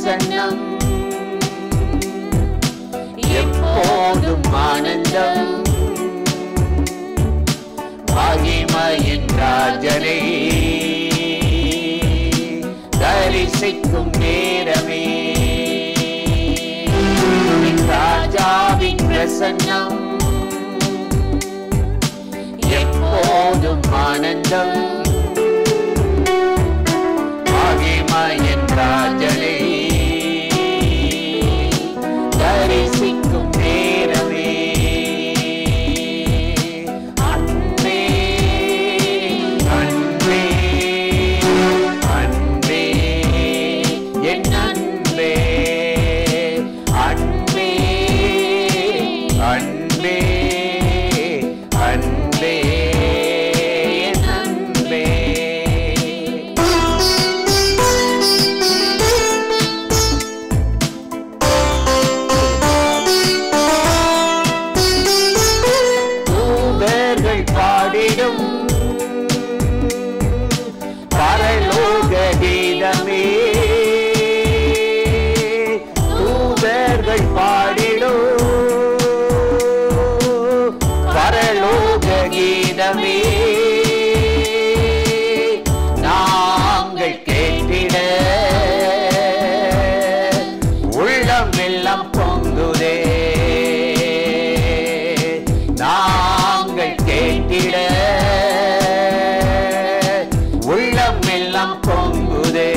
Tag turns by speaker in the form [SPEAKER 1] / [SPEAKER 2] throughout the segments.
[SPEAKER 1] பிரசன்னம் எப்போதும் ஆனந்தம். மகிமையின் ராஜனை தரிசிக்கும் நேரமே ராஜாவின் பிரசன்னம் எப்போதும் ஆனந்தம். மகிமையின் ராஜனை தரிசிக்கும் நேரமே அன்பே அன்பே அன்பே என் அன்பே அன்பே அன்பே அன்பே என் அன்பே. தூதர்கள் பாடிடும் பரலோக கீதமே தூதர்கள் பாடிடும் பரலோக கீதமே நாங்கள் கேட்டிட உள்ளம் எல்லாம் பொங்குதே. நாங்கள் கேட்டிட உள்ளம் எல்லாம் பொங்குதே.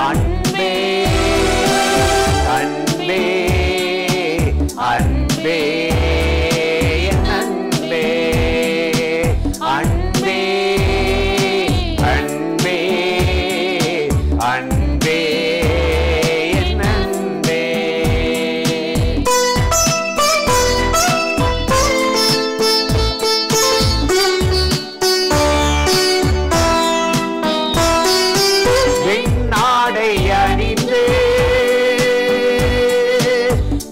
[SPEAKER 1] அன்பே அன்பே அன்பே என் அன்பே அன்பே அன்பே அன்பே என் அன்பே. வெண்ணாடை அணிந்து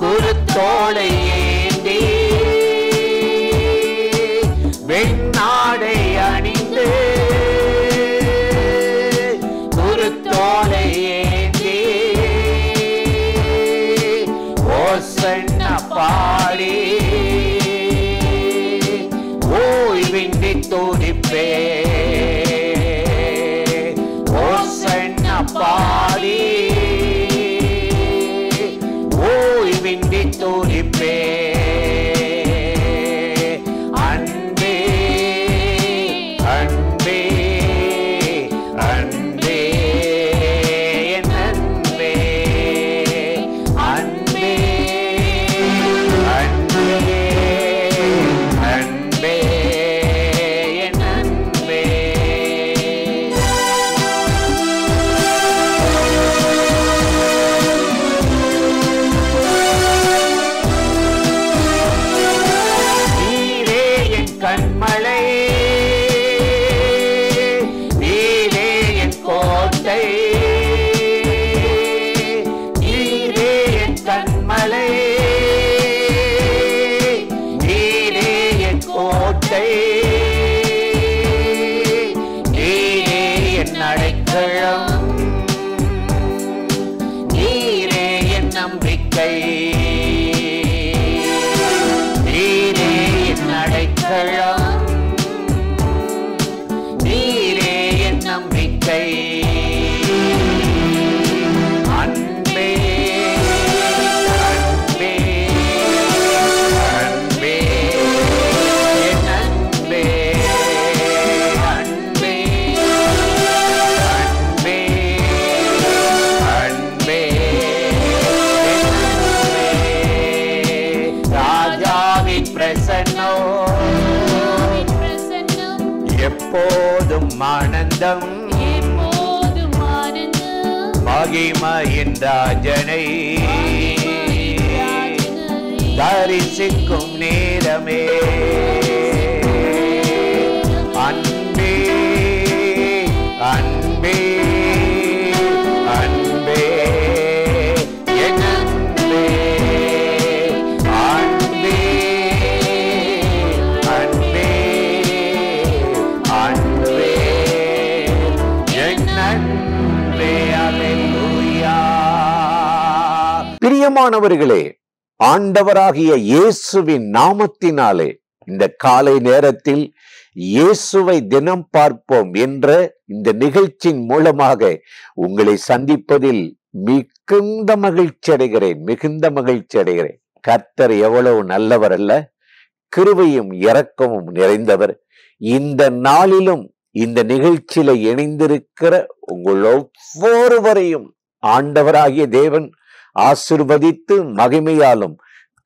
[SPEAKER 1] குருத்தோலை ஏந்தி வெண்ணாடை அணிந்து குருத்தோலை ஏந்தி ஓசன்னா பாடி ஓய்வின்றி துதிப்பே. ஓசன்னா பாடி ஓய்வின்றி துதிப்பே. அன்பே அன்பே அன்பே என் அன்பே அன்பே அன்பே அன்பே என் அன்பே. நீரே என் கண்மலை நீரே என் கோட்டை நீரே என் கண்மலை நீரே என் கோட்டை நீரே என் அடைக்கலம் நீரே என் நம்பிக்கை நீரே என் அடைக்கலம் நீரே என் நம்பிக்கை. அன்பே அன்பே அன்பே என் அன்பே அன்பே அன்பே அன்பே என் அன்பே. ராஜாவின் பிரசன்னம் எப்போதும் ஆனந்தம். மகிமையின் ராஜனை தரிசிக்கும் நேரமே அன்பே அன்பே அன்பே என் அன்பே அன்பே அன்பே அன்பே என் அன்பே.
[SPEAKER 2] பிரியமானவர்களே, ஆண்டவராகிய இயேசுவின் நாமத்தினாலே இந்த காலை நேரத்தில் இயேசுவை தினம் பார்ப்போம் என்ற இந்த நிகழ்ச்சியின் மூலமாக உங்களை சந்திப்பதில் மிகுந்த மகிழ்ச்சி அடைகிறேன். கர்த்தர் எவ்வளவு நல்லவர் அல்ல, கிருபையும் இரக்கமும் நிறைந்தவர். இந்த நாளிலும் இந்த நிகழ்ச்சியில இணைந்திருக்கிற உங்கள் ஒவ்வொருவரையும் ஆண்டவராகிய தேவன் ஆசீர்வதித்து மகிமையாலும்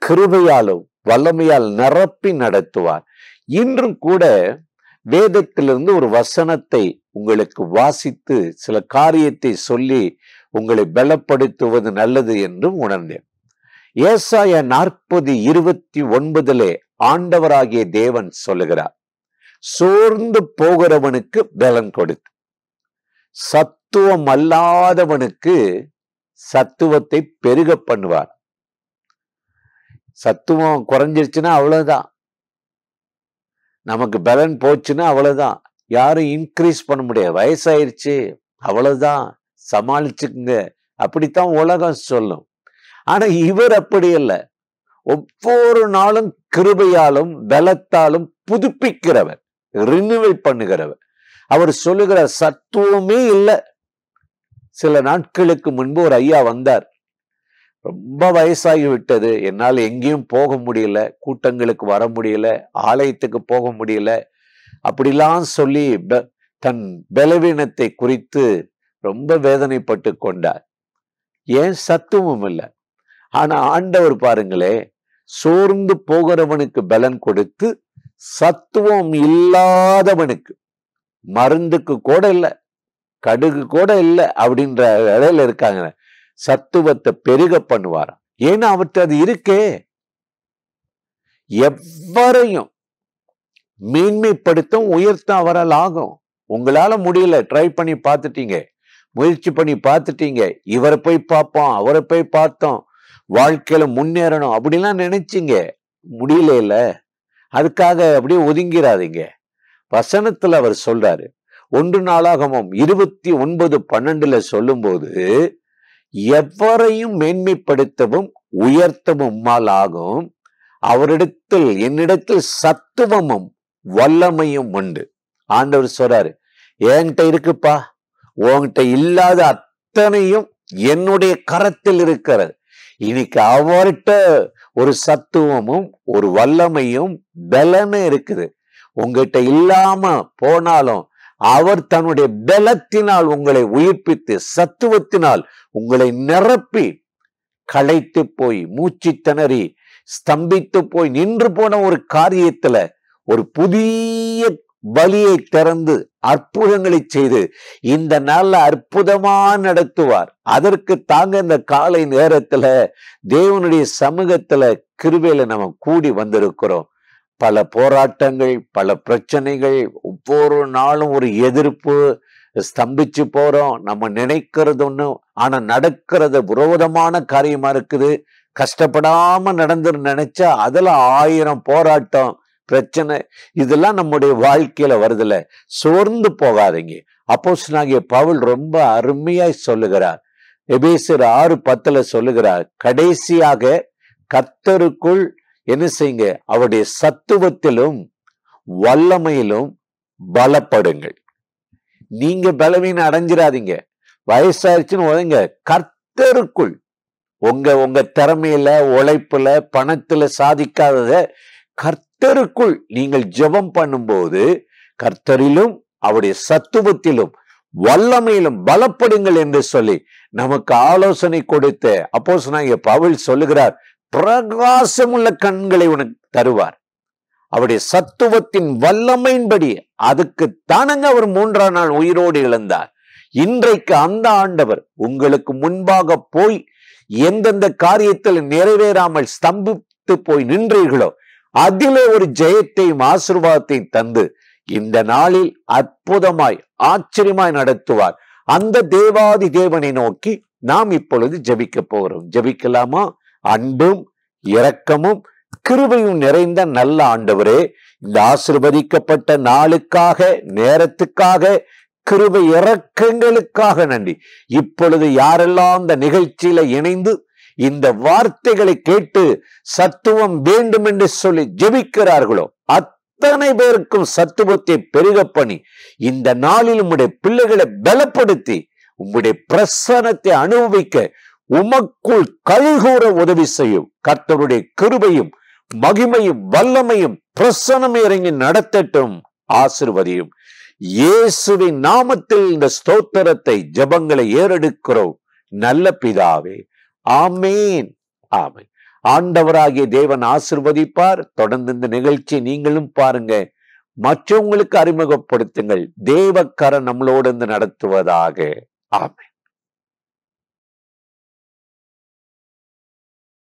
[SPEAKER 2] கிருபையாலும் வல்லமையால் நிரப்பி நடத்துவார். இன்றும் கூட வேதத்திலிருந்து ஒரு வசனத்தை உங்களுக்கு வாசித்து சில காரியத்தை சொல்லி உங்களை பலப்படுத்துவது நல்லது என்று உணர்ந்தேன். ஏசாயா 40:29 ஆண்டவராகிய தேவன் சொல்லுகிறார், சோர்ந்து போகிறவனுக்கு பலன் கொடுத்து சத்துவம் அல்லாதவனுக்கு சத்துவத்தை பெருக பண்ணுவார். சத்துவம் குறைஞ்சிருச்சுன்னா அவ்வளவுதான், நமக்கு பலன் போச்சுன்னா அவ்வளவுதான், யாரும் இன்க்ரீஸ் பண்ண முடியாது. வயசாயிருச்சு அவ்வளவுதான், சமாளிச்சுக்குங்க, அப்படித்தான் உலகம் சொல்லும். ஆனா இவர் அப்படி அல்ல, ஒவ்வொரு நாளும் கிருபையாலும் பலத்தாலும் புதுப்பிக்கிறவர், ரினிவல் பண்ணுகிறவர். அவர் சொல்லுகிற சத்துவமே இல்லை. சில நாட்களுக்கு முன்பு ஒரு ஐயா வந்தார், ரொம்ப வயசாகி விட்டது, என்னால் எங்கேயும் போக முடியல, கூட்டங்களுக்கு வர முடியல, ஆலயத்துக்கு போக முடியல, அப்படிலாம் சொல்லி தன் பலவீனத்தை குறித்து ரொம்ப வேதனைப்பட்டு கொண்டார். ஏன்? சத்துவம் இல்லை. ஆனா ஆண்டவர் பாருங்களே, சோர்ந்து போகிறவனுக்கு பலன் கொடுத்து சத்துவம் இல்லாதவனுக்கு, மருந்துக்கு கூட இல்லை, கடுகு கூட இல்லை அப்படின்ற இடையில இருக்காங்க, சத்துவத்தை பெருக பண்ணுவாராம். ஏன்னா அவற்றை அது இருக்கே. எவரையும் மேன்மைப்படுத்த உயர்த்த அவரால் ஆகும். உங்களால முடியல, ட்ரை பண்ணி பார்த்துட்டீங்க, முயற்சி பண்ணி பார்த்துட்டீங்க, இவரை போய் பார்ப்போம், அவரை போய் பார்த்தோம், வாழ்க்கையில முன்னேறணும் அப்படிலாம் நினைச்சீங்க, முடியல. அதுக்காக அப்படியே ஒதுங்கிறாதீங்க. வசனத்துல அவர் சொல்றாரு, 1 நாளாகமம் 29:12 சொல்லும் போது, எவரையும் மேன்மைப்படுத்தவும் உயர்த்தவும் உம்மால் ஆகும், அவரிடத்தில் என்னிடத்தில் சத்துவமும் வல்லமையும் உண்டு. ஆண்டவர் சொல்றாரு, என்கிட்ட இருக்குப்பா, உன்கிட்ட இல்லாத அத்தனையும் என்னுடைய கரத்தில் இருக்கிறது. இன்னைக்கு அவர்கிட்ட ஒரு சத்துவமும் ஒரு வல்லமையும் பலமே இருக்குது. உங்ககிட்ட இல்லாம போனாலும் அவர் தன்னுடைய பலத்தினால் உங்களை உயிர்ப்பித்து சத்துவத்தினால் உங்களை நிரப்பி, களைத்து போய் மூச்சு திணறி ஸ்தம்பித்து போய் நின்று போன ஒரு காரியத்துல ஒரு புதிய பலியை திறந்து அற்புதங்களை செய்து இந்த நாள்ல அற்புதமா நடத்துவார். அதற்கு தாங்க இந்த காலை நேரத்துல தேவனுடைய சமூகத்துல கிருபையில நம்ம கூடி வந்திருக்கிறோம். பல போராட்டங்கள், பல பிரச்சனைகள், ஒவ்வொரு நாளும் ஒரு எதிர்ப்பு, ஸ்தம்பிச்சு போறோம். நம்ம நினைக்கிறது ஒண்ணு, ஆனா நடக்கிறது விரோதமான காரியமா இருக்குது. கஷ்டப்படாம நடந்து நினைச்சா அதுல 1000 போராட்டம், பிரச்சனை, இதெல்லாம் நம்முடைய வாழ்க்கையில வருதுல. சோர்ந்து போகாதீங்க. அப்போஸ்தலனாகிய பவுல் ரொம்ப அருமையாய் சொல்லுகிறார். எபேசியர் 6:10 சொல்லுகிறார், கடைசியாக கர்த்தருக்குள் என்ன செய்யுங்க, அவருடைய சத்துவத்திலும் வல்லமையிலும் பலப்படுங்கள். நீங்க பலவீனம் அடைஞ்சிடாதீங்க, வயசாயிருச்சுன்னு உதங்க. கர்த்தருக்குள், உங்க திறமையில, உழைப்புல, பணத்துல சாதிக்காதத கர்த்தருக்குள் நீங்கள் ஜெபம் பண்ணும்போது கர்த்தரிலும் அவருடைய சத்துவத்திலும் வல்லமையிலும் பலப்படுங்கள் என்று சொல்லி நமக்கு ஆலோசனை கொடுத்த அப்போஸ்தலனாகிய பவுல் சொல்லுகிறார், பிரகாசமுள்ள கண்களை உனக்கு தருவார். அவருடைய சத்துவத்தின் வல்லமையின்படி அதுக்கு தானங்க அவர் 3ஆம் நாள் உயிரோடு எழுந்தார். இன்றைக்கு அந்த ஆண்டவர் உங்களுக்கு முன்பாக போய் எந்தெந்த காரியத்தில் நிறைவேறாமல் ஸ்தம்பித்து போய் நின்றீர்களோ அதிலே ஒரு ஜெயத்தையும் ஆசீர்வாதத்தையும் தந்து இந்த நாளில் அற்புதமாய் ஆச்சரியமாய் நடத்துவார். அந்த தேவாதி தேவனை நோக்கி நாம் இப்பொழுது ஜெபிக்க போகிறோம். ஜெபிக்கலாமா? அன்பும் இரக்கமும் கிருபையும் நிறைந்த நல்ல ஆண்டவரே, இந்த ஆசீர்வதிக்கப்பட்ட நாளுக்காக, நேரத்துக்காக, கிருபை இரக்கங்களுக்காக நன்றி. இப்பொழுது யாரெல்லாம் இந்த நிகழ்ச்சியில இணைந்து இந்த வார்த்தைகளை கேட்டு சத்துவம் வேண்டும் என்று சொல்லி ஜெபிக்கிறார்களோ அத்தனை பேருக்கும் சத்துவத்தை பெருக பண்ணி இந்த நாளில் உம்முடைய பிள்ளைகளை பலப்படுத்தி உம்முடைய பிரசன்னத்தை அனுபவிக்க உமக்குள் கைகூற உதவி செய்யும். கர்த்தருடைய கிருபையும் மகிமையும் வல்லமையும் பிரசன்னமே இறங்கி நடத்தட்டும், ஆசீர்வதியும். இயேசுவின் நாமத்தில் இந்த ஸ்தோத்திரத்தை ஜெபங்களை ஏறெடுக்கிறோம் நல்ல பிதாவே, ஆமேன், ஆமேன். ஆண்டவராகிய தேவன் ஆசீர்வதிப்பார். தொடர்ந்து இந்த நிகழ்ச்சியை நீங்களும் பாருங்க, மற்றவங்களுக்கு அறிமுகப்படுத்துங்கள். தேவக்கரம் நம்மளோடு நடத்துவதாக. ஆமென்.